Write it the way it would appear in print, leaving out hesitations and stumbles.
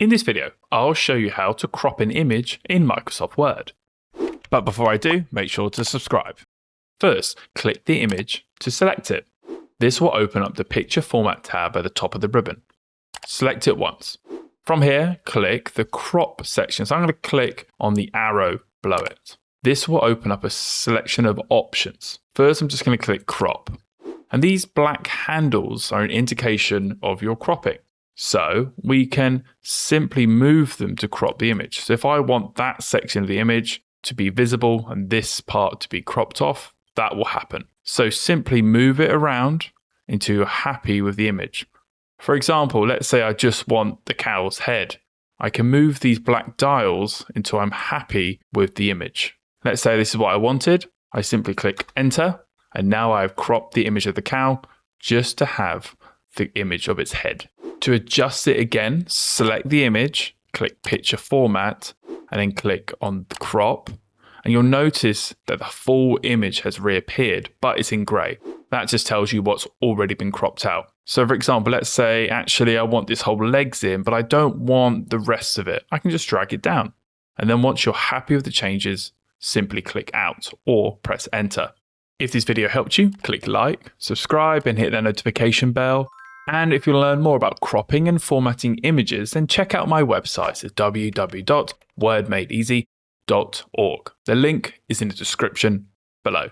In this video, I'll show you how to crop an image in Microsoft Word. But before I do, make sure to subscribe. First, click the image to select it. This will open up the Picture Format tab at the top of the ribbon. Select it once. From here, click the Crop section. So I'm going to click on the arrow below it. This will open up a selection of options. First, I'm just going to click Crop. And these black handles are an indication of your cropping. So we can simply move them to crop the image. So if I want that section of the image to be visible and this part to be cropped off, that will happen. So simply move it around until you're happy with the image. For example, let's say I just want the cow's head. I can move these black dials until I'm happy with the image. Let's say this is what I wanted. I simply click Enter, and now I've cropped the image of the cow just to have the image of its head. To adjust it again, select the image, click Picture Format, and then click on the Crop. And you'll notice that the full image has reappeared, but it's in grey. That just tells you what's already been cropped out. So for example, let's say, actually, I want this whole legs in, but I don't want the rest of it. I can just drag it down. And then once you're happy with the changes, simply click Out or press Enter. If this video helped you, click like, subscribe, and hit that notification bell. And if you want to learn more about cropping and formatting images, then check out my website at www.wordmadeeasy.org. The link is in the description below.